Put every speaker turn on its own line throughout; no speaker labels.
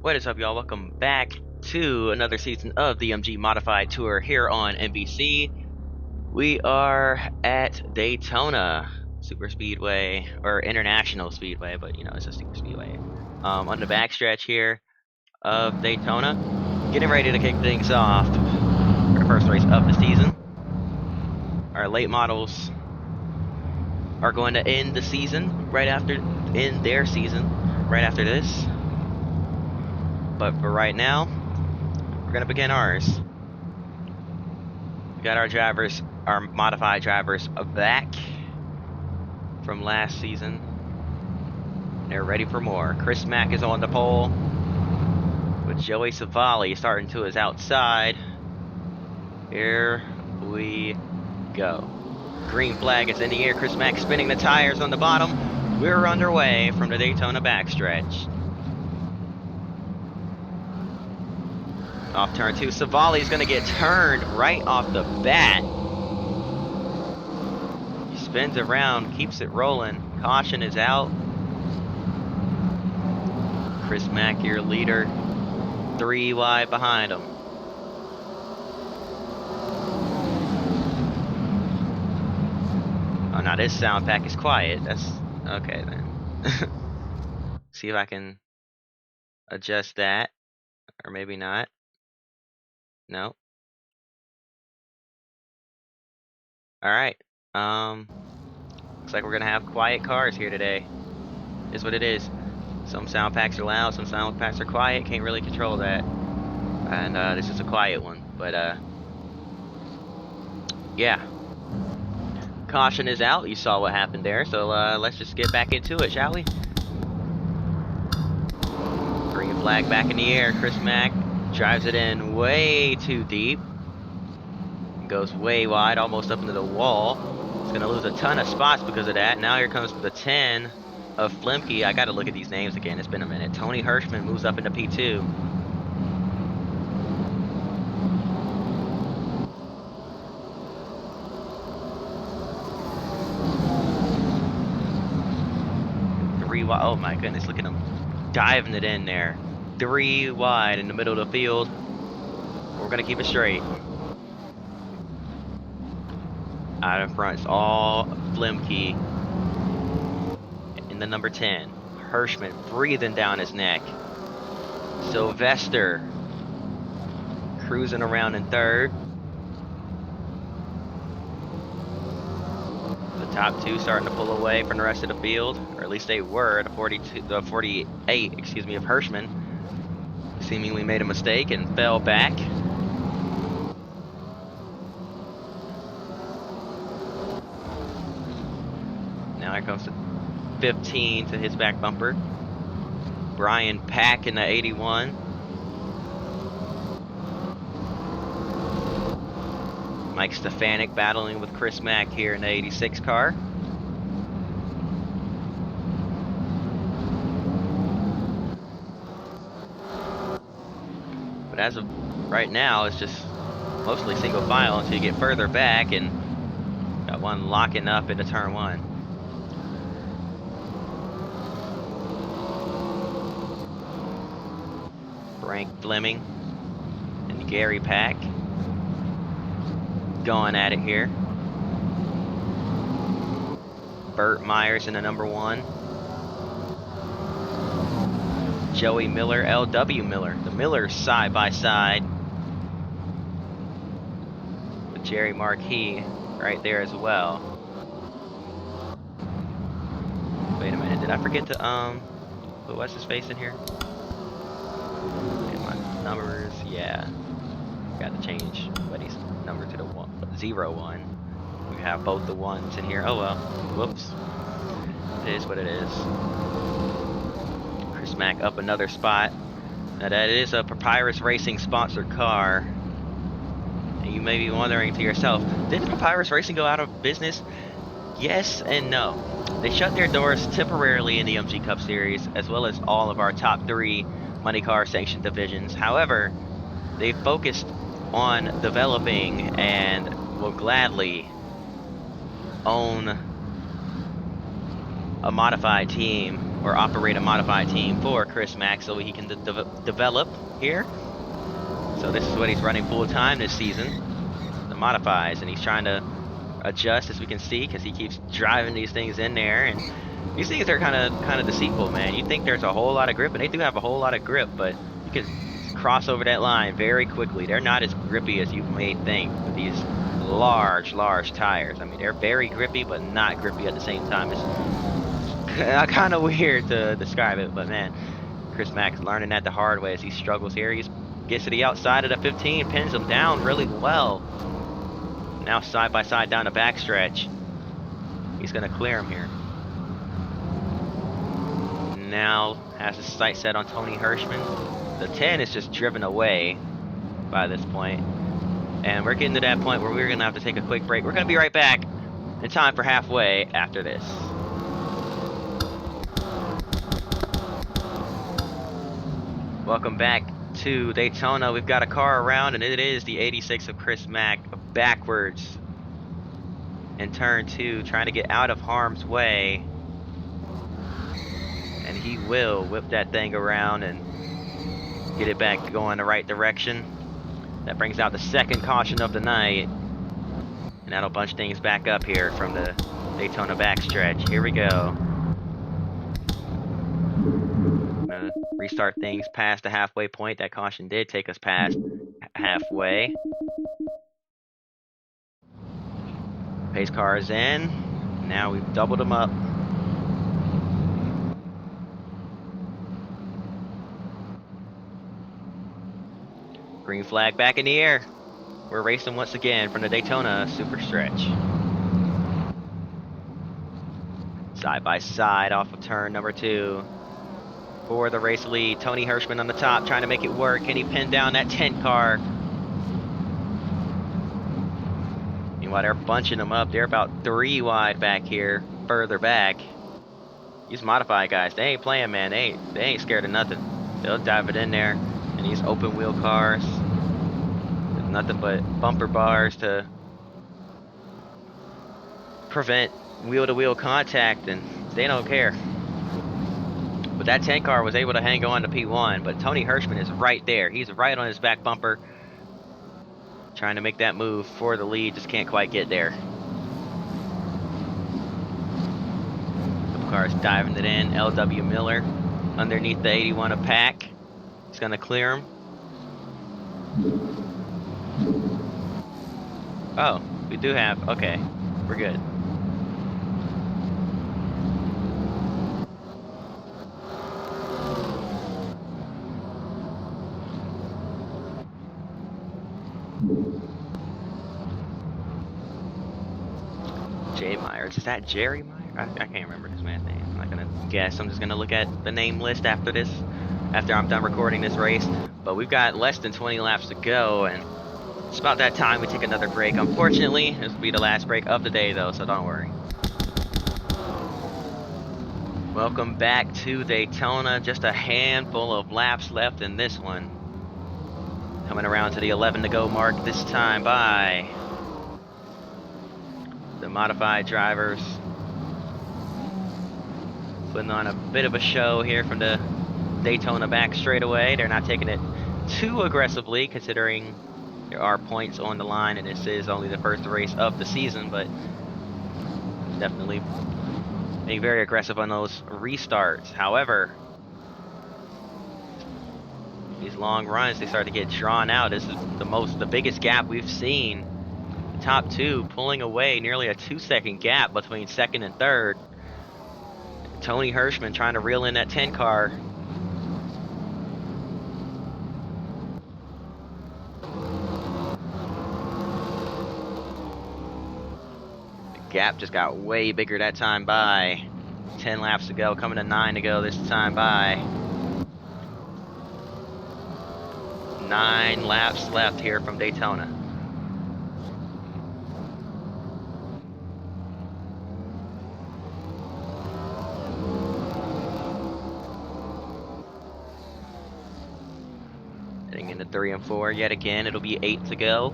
What is up, y'all? Welcome back to another season of the MG Modified Tour here on NBC. We are at Daytona Super Speedway, or International Speedway, but you know, it's a super speedway. On the backstretch here of Daytona, getting ready to kick things off for the first race of the season. Our late models are going to end the season right after this. But for right now, we're going to begin ours. We got our drivers, our modified drivers, back from last season. They're ready for more. Chris Mack is on the pole with Joey Savali starting to his outside. Here we go. Green flag is in the air. Chris Mack spinning the tires on the bottom. We're underway from the Daytona backstretch. Off turn 2, Savali's going to get turned right off the bat. He spins around, keeps it rolling. Caution is out. Chris Mack, your leader, 3 wide behind him. Oh, now this sound pack is quiet. That's okay then. See if I can adjust that, or maybe not. No. Alright. Looks like we're gonna have quiet cars here today. Is what it is. Some sound packs are loud, some sound packs are quiet. Can't really control that. And this is a quiet one. But yeah. Caution is out. You saw what happened there. So let's just get back into it, shall we? Green flag back in the air. Chris Mack drives it in way too deep. Goes way wide, almost up into the wall. He's going to lose a ton of spots because of that. Now here comes the 10 of Flemke. I got to look at these names again. It's been a minute. Tony Hirschman moves up into P2. Oh my goodness, look at him diving it in there. 3 wide in the middle of the field. We're going to keep it straight. Out in front is all Flemke in the number 10. Hirschman breathing down his neck. Sylvester cruising around in 3rd. The top 2 starting to pull away from the rest of the field, or at least they were. The 48, excuse me, of Hirschman seemingly made a mistake and fell back. Now here comes the 15 to his back bumper. Brian Pack in the 81. Mike Stefanik battling with Chris Mack here in the 86 car. But as of right now, it's just mostly single file until you get further back, and got one locking up into turn 1. Frank Fleming and Gary Pack going at it here. Burt Myers in the number 1. Joey Miller, L.W. Miller. The Millers side by side with Jerry Marquis right there as well. Wait a minute, did I forget to put what's his face in here? Okay, my numbers, yeah. Got to change Buddy's number to the 01. We have both the 1s in here. Oh well. Whoops. It is what it is. Chris Mack up another spot. Now that is a Papyrus Racing sponsored car. And you may be wondering to yourself, didn't Papyrus Racing go out of business? Yes and no. They shut their doors temporarily in the MG Cup Series, as well as all of our top 3 money car sanctioned divisions. However, they focused on developing and will gladly own a modified team or operate a modified team for Chris Mack so he can develop here. So this is what he's running full time this season, the modifies, and he's trying to adjust, as we can see, because he keeps driving these things in there, and these things are kind of deceitful, man. You think there's a whole lot of grip, and they do have a whole lot of grip, but you can cross over that line very quickly. They're not as grippy as you may think with these large tires. I mean, they're very grippy, but not grippy at the same time. It's kind of weird to describe it, but man, Chris Mack is learning that the hard way as he struggles here. He gets to the outside of the 15, pins him down really well. Now side by side down the backstretch. He's going to clear him here. Now has his sight set on Tony Hirschman. The 10 is just driven away by this point. And we're getting to that point where we're going to have to take a quick break. We're going to be right back in time for halfway after this. Welcome back to Daytona. We've got a car around, and it is the 86 of Chris Mack backwards in turn 2, trying to get out of harm's way. And he will whip that thing around and get it back going the right direction. That brings out the second caution of the night. And that'll bunch things back up here from the Daytona backstretch. Here we go. Restart things past the halfway point. That caution did take us past halfway. Pace car is in. Now we've doubled them up. Green flag back in the air. We're racing once again from the Daytona super stretch. Side by side off of turn number 2. For the race lead, Tony Hirschman on the top, trying to make it work. Can he pin down that 10 car? Meanwhile, they're bunching them up. They're about 3 wide back here, further back. These modified guys, they ain't playing, man. They ain't scared of nothing. They'll dive it in there. And these open wheel cars, there's nothing but bumper bars to prevent wheel-to-wheel contact, and they don't care. But that 10 car was able to hang on to P1, but Tony Hirschman is right there. He's right on his back bumper, trying to make that move for the lead, just can't quite get there. Couple cars diving it in. L.W. Miller underneath the 81 of Pack. He's going to clear him. Oh, we do have, okay, we're good. Jay Myers. Is that Jerry Myers? I can't remember this man's name. I'm not gonna guess. I'm just gonna look at the name list after this, after I'm done recording this race. But we've got less than 20 laps to go, and it's about that time we take another break. Unfortunately, this will be the last break of the day, though, so don't worry. Welcome back to Daytona. Just a handful of laps left in this one. Coming around to the 11 to go mark this time by the modified drivers. Putting on a bit of a show here from the Daytona back straightaway. They're not taking it too aggressively, considering there are points on the line, and this is only the first race of the season, but definitely being very aggressive on those restarts. However, these long runs, they start to get drawn out. This is the biggest gap we've seen. The top 2 pulling away nearly a 2-second gap between second and third. Tony Hirschman trying to reel in that 10 car. The gap just got way bigger that time by. 10 laps to go, coming to 9 to go this time by. 9 laps left here from Daytona. Heading into 3 and 4 yet again. It'll be 8 to go.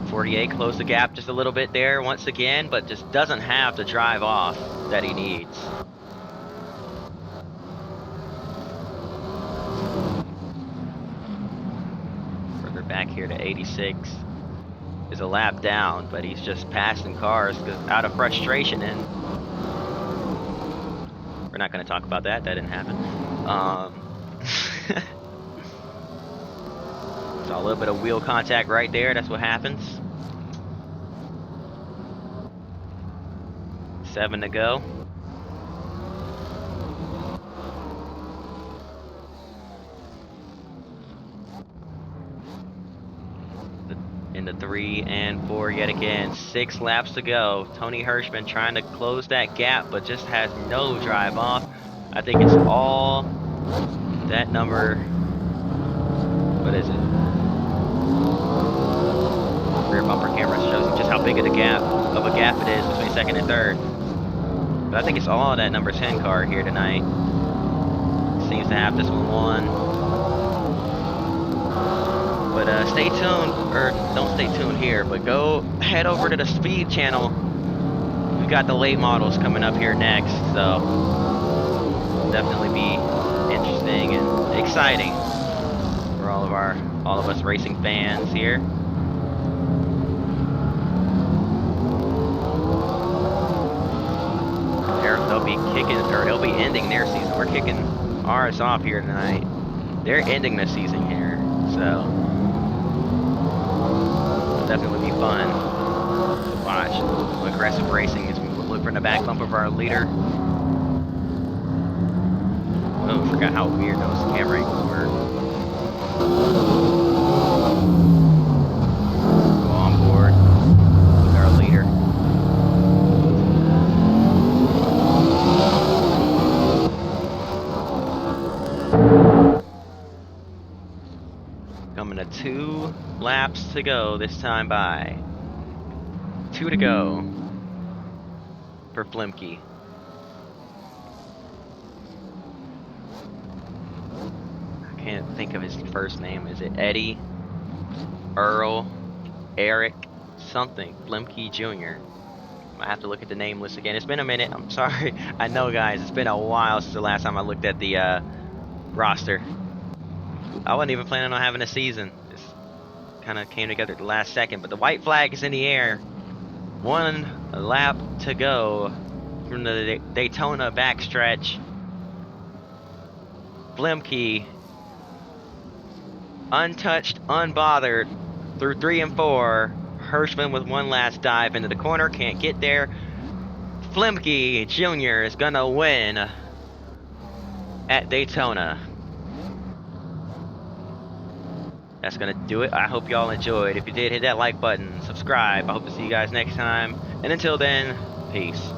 48 closed the gap just a little bit there once again, but just doesn't have the drive off that he needs. We're back here to 86. Is a lap down, but he's just passing cars out of frustration, and we're not going to talk about that. That didn't happen. So a little bit of wheel contact right there. That's what happens. 7 to go. Into 3 and 4 yet again. 6 laps to go. Tony Hirschman trying to close that gap, but just has no drive off. I think it's all that number. What is it? Rear bumper camera shows just how big of a gap it is between second and third. But I think it's all that number 10 car here tonight. Seems to have this one won. But stay tuned, or don't stay tuned here, but go head over to the Speed channel. We've got the late models coming up here next, so definitely be interesting and exciting for all of us racing fans here. They'll be kicking, or they'll be ending their season. We're kicking ours off here tonight. They're ending the season here, so it'll definitely be fun to watch. Aggressive racing as we look from the back bump of our leader. Oh, I forgot how weird those camera angles were. Go on board with our leader. Coming to 2 laps to go this time by. 2 to go for Flimke. I can't think of his first name. Is it Eddie, Earl, Eric, something? Flimke Jr. I have to look at the name list again. It's been a minute. I'm sorry. I know, guys. It's been a while since the last time I looked at the roster. I wasn't even planning on having a season. Just kind of came together at the last second. But the white flag is in the air. 1 lap to go from the Daytona backstretch. Flimke, untouched, unbothered, through 3 and 4. Hirschman with one last dive into the corner. Can't get there. Flimke Jr. is going to win at Daytona. That's going to do it. I hope y'all enjoyed. If you did, hit that like button, subscribe. I hope to see you guys next time. And until then, peace.